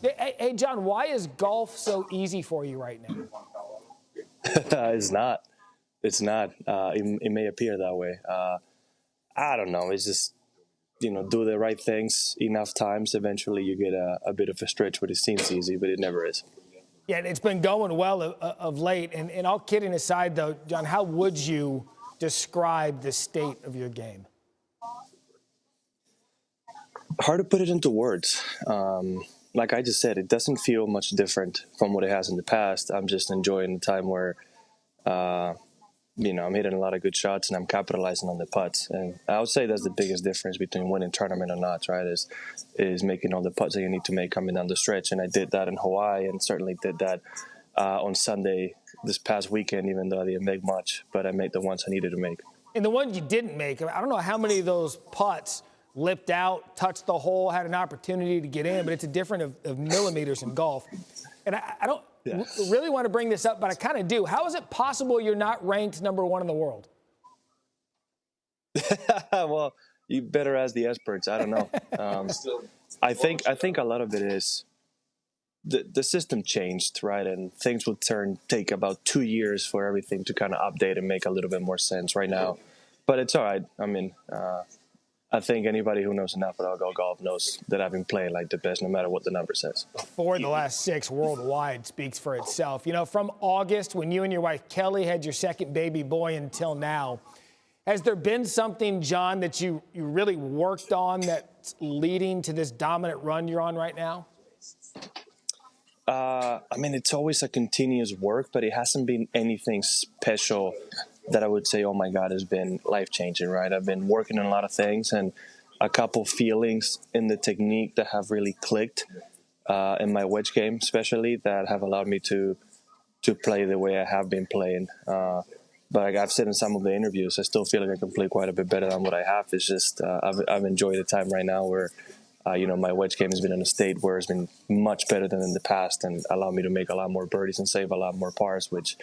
Hey, John, why is golf so easy for you right now? It's not. It's not. It may appear that way. I don't know. It's just, do the right things enough times. Eventually, you get a bit of a stretch where it seems easy, but it never is. Yeah, it's been going well of late. And all kidding aside, though, John, how would you describe the state of your game? Hard to put it into words. Like I just said, it doesn't feel much different from what it has in the past. I'm just enjoying the time where, I'm hitting a lot of good shots and I'm capitalizing on the putts. And I would say that's the biggest difference between winning tournament or not, right? Is making all the putts that you need to make coming down the stretch. And I did that in Hawaii and certainly did that on Sunday this past weekend, even though I didn't make much, but I made the ones I needed to make. And the ones you didn't make, I don't know how many of those putts lipped out, touched the hole, had an opportunity to get in, but it's a different of millimeters in golf. And I don't really want to bring this up, but I kind of do. How is it possible you're not ranked #1 in the world? Well, you better ask the experts. I don't know. I think a lot of it is the system changed, right? And things will take about 2 years for everything to kind of update and make a little bit more sense right now. But it's all right. I mean, I think anybody who knows enough about golf knows that I've been playing like the best, no matter what the number says. 4 in the last 6 worldwide speaks for itself. From August, when you and your wife Kelly had your second baby boy until now, has there been something, John, that you really worked on that's leading to this dominant run you're on right now? I mean, it's always a continuous work, but it hasn't been anything special that I would say, oh my God, has been life-changing, right? I've been working on a lot of things and a couple feelings in the technique that have really clicked in my wedge game, especially, that have allowed me to play the way I have been playing. But like I've said in some of the interviews, I still feel like I can play quite a bit better than what I have. It's just I've enjoyed the time right now where my wedge game has been in a state where it's been much better than in the past and allowed me to make a lot more birdies and save a lot more pars, which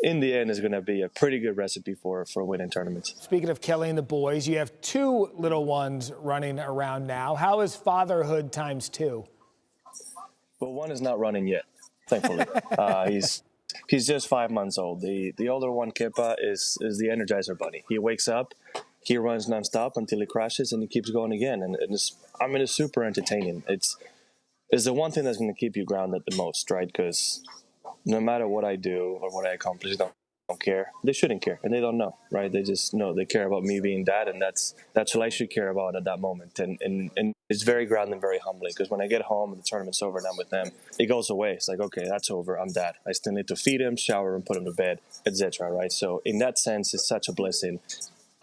in the end is going to be a pretty good recipe for winning tournaments. Speaking of Kelly and the boys, you have 2 little ones running around now. How is fatherhood ×2? Well, one is not running yet, thankfully. He's just 5 months old. The older one, Kippa, is the Energizer Bunny. He wakes up, he runs nonstop until he crashes, and he keeps going again. And it's super entertaining. It's the one thing that's going to keep you grounded the most, right? Because no matter what I do or what I accomplish, they don't care. They shouldn't care, and they don't know, right? They just know they care about me being dad, and that's what I should care about at that moment. And it's very grounding, very humbling, because when I get home and the tournament's over and I'm with them, it goes away. It's like, okay, that's over. I'm dad. I still need to feed him, shower him, put him to bed, etc. Right? So in that sense, it's such a blessing,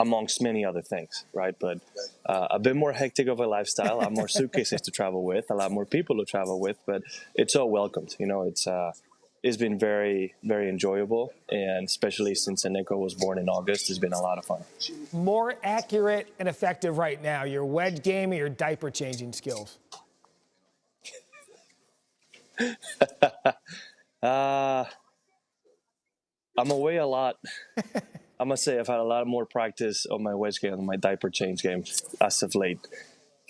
amongst many other things, right? But a bit more hectic of a lifestyle, a lot more suitcases to travel with, a lot more people to travel with, but it's all welcomed. It's been very, very enjoyable, and especially since Eneko was born in August, it's been a lot of fun. More accurate and effective right now, your wedge game or your diaper changing skills? I'm away a lot. I must say I've had a lot more practice on my wedge game than my diaper change game as of late.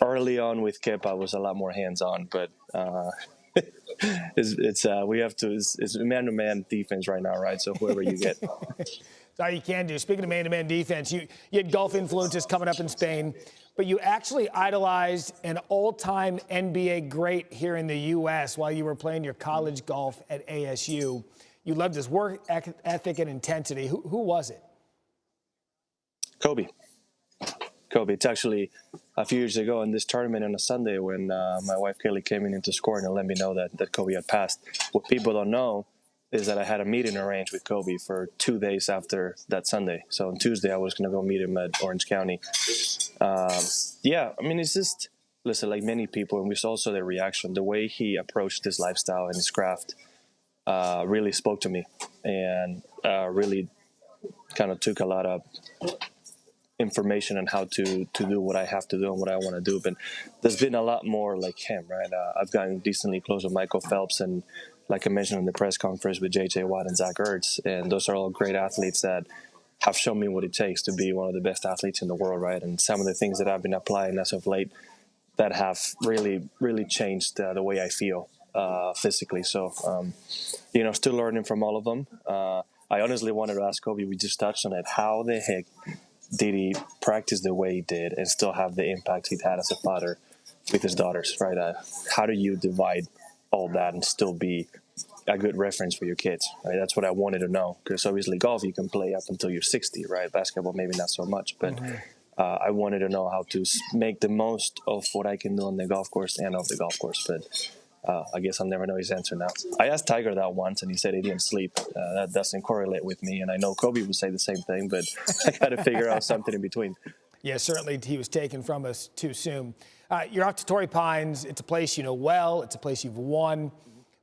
Early on with Kip, I was a lot more hands-on, but it's man-to-man defense right now, right? So whoever you get. That's all you can do. Speaking of man-to-man defense, you had golf influences coming up in Spain, but you actually idolized an all-time NBA great here in the U.S. while you were playing your college golf at ASU. You loved his work ethic and intensity. Who was it? Kobe. It's actually a few years ago in this tournament on a Sunday when my wife Kelly came in to score and let me know that Kobe had passed. What people don't know is that I had a meeting arranged with Kobe for 2 days after that Sunday. So on Tuesday, I was going to go meet him at Orange County. It's just, listen, like many people, and we saw also their reaction, the way he approached his lifestyle and his craft really spoke to me and really kind of took a lot of information on how to do what I have to do and what I want to do. But there's been a lot more like him, right? I've gotten decently close with Michael Phelps and, like I mentioned in the press conference, with J.J. Watt and Zach Ertz. And those are all great athletes that have shown me what it takes to be one of the best athletes in the world, right? And some of the things that I've been applying as of late that have really, really changed the way I feel physically. So, still learning from all of them. I honestly wanted to ask Kobe, we just touched on it, how the heck did he practice the way he did and still have the impact he'd had as a father with his daughters, right? How do you divide all that and still be a good reference for your kids, right? That's what I wanted to know, because obviously golf you can play up until you're 60, right? Basketball maybe not so much, but I wanted to know how to make the most of what I can do on the golf course and off the golf course, but I guess I'll never know his answer now. I asked Tiger that once, and he said he didn't sleep. That doesn't correlate with me, and I know Kobe would say the same thing, but I got to figure out something in between. Yeah, certainly he was taken from us too soon. You're off to Torrey Pines. It's a place you know well. It's a place you've won.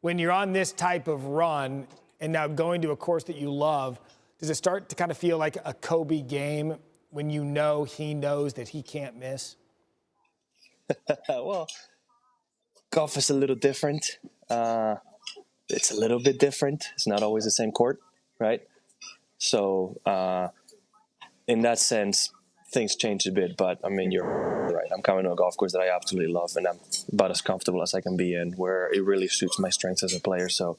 When you're on this type of run and now going to a course that you love, does it start to kind of feel like a Kobe game when you know he knows that he can't miss? Well, golf is a little different. It's a little bit different. It's not always the same court, right? So in that sense, things change a bit. But, I mean, you're right. I'm coming to a golf course that I absolutely love, and I'm about as comfortable as I can be in, where it really suits my strengths as a player. So,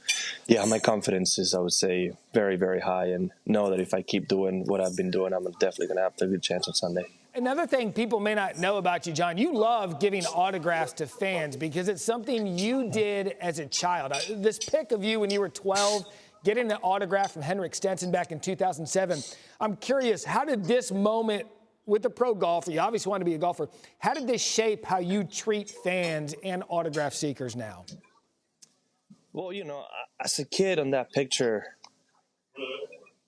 yeah, my confidence is, I would say, very, very high, and know that if I keep doing what I've been doing, I'm definitely going to have a good chance on Sunday. Another thing people may not know about you, Jon, you love giving autographs to fans because it's something you did as a child. This pic of you when you were 12, getting an autograph from Henrik Stenson back in 2007. I'm curious, how did this moment with a pro golfer, you obviously want to be a golfer, how did this shape how you treat fans and autograph seekers now? Well, as a kid on that picture,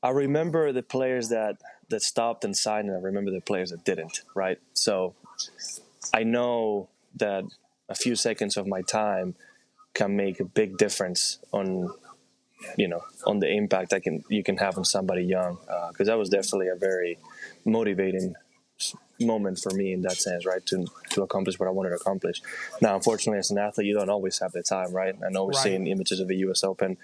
I remember the players that stopped and signed, and I remember the players that didn't, right? So I know that a few seconds of my time can make a big difference on the impact you can have on somebody young, because that was definitely a very motivating moment for me in that sense, right, to accomplish what I wanted to accomplish. Now, unfortunately, as an athlete, you don't always have the time, right? I know we're seeing images of the U.S. Open.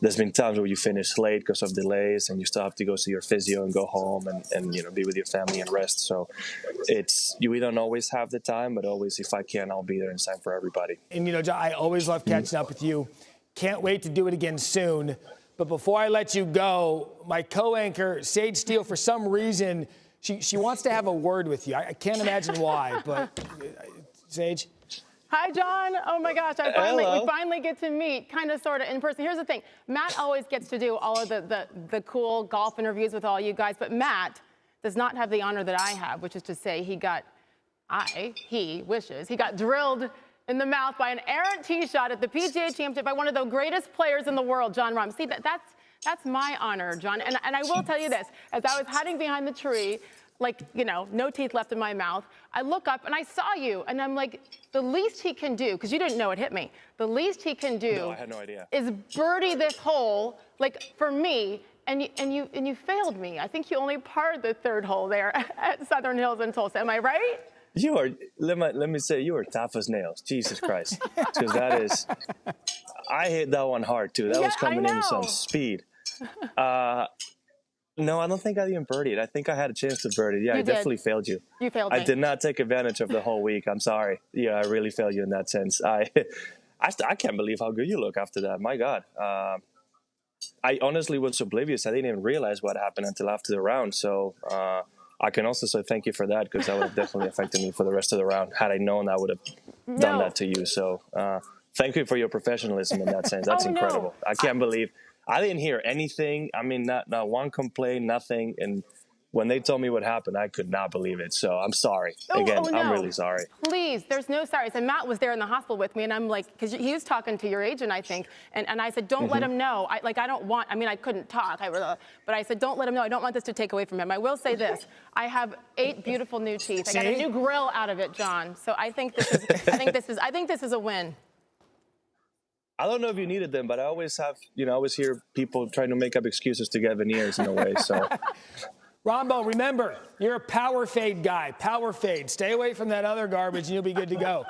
There's been times where you finish late because of delays, and you still have to go see your physio and go home and be with your family and rest. So we don't always have the time, but always, if I can, I'll be there in time for everybody. And, Jon, I always love catching up with you. Can't wait to do it again soon. But before I let you go, my co-anchor, Sage Steele, for some reason, she wants to have a word with you. I can't imagine why, but Sage? Hi, Jon. Oh, my gosh. We finally get to meet, kind of, sort of, in person. Here's the thing. Matt always gets to do all of the cool golf interviews with all you guys, but Matt does not have the honor that I have, which is to say he got drilled in the mouth by an errant tee shot at the PGA Championship by one of the greatest players in the world, Jon Rahm. See, that's my honor, Jon. And I will tell you this. As I was hiding behind the tree, no teeth left in my mouth, I look up and I saw you. And I'm like, the least he can do, because you didn't know it hit me, the least he can do no, I had no idea. is birdie this hole, for me. And you failed me. I think you only parred the third hole there at Southern Hills in Tulsa. Am I right? You are, let me say, you are tough as nails. Jesus Christ. Because that is, I hit that one hard, too. That was coming in with some speed. No, I don't think I even birdied. I think I had a chance to birdie. Yeah, I definitely failed you. You failed me. I did not take advantage of the whole week. I'm sorry. Yeah, I really failed you in that sense. I can't believe how good you look after that. My God. I honestly was oblivious. I didn't even realize what happened until after the round. So I can also say thank you for that, because that would have definitely affected me for the rest of the round. Had I known, I would have done that to you. So thank you for your professionalism in that sense. That's incredible. No. I can't believe I didn't hear anything. I mean, not one complaint, nothing. And when they told me what happened, I could not believe it. So I'm sorry. Again, no. I'm really sorry. Please, there's no sorries. And Matt was there in the hospital with me, and I'm like, because he was talking to your agent, I think, and I said, don't let him know. I couldn't talk, but I said, don't let him know. I don't want this to take away from him. I will say this. I have 8 beautiful new teeth. I got a new grill out of it, Jon. So I think this is a win. I don't know if you needed them, but I always have, I always hear people trying to make up excuses to get veneers in a way, so. Rambo, remember, you're a power fade guy. Power fade. Stay away from that other garbage and you'll be good to go.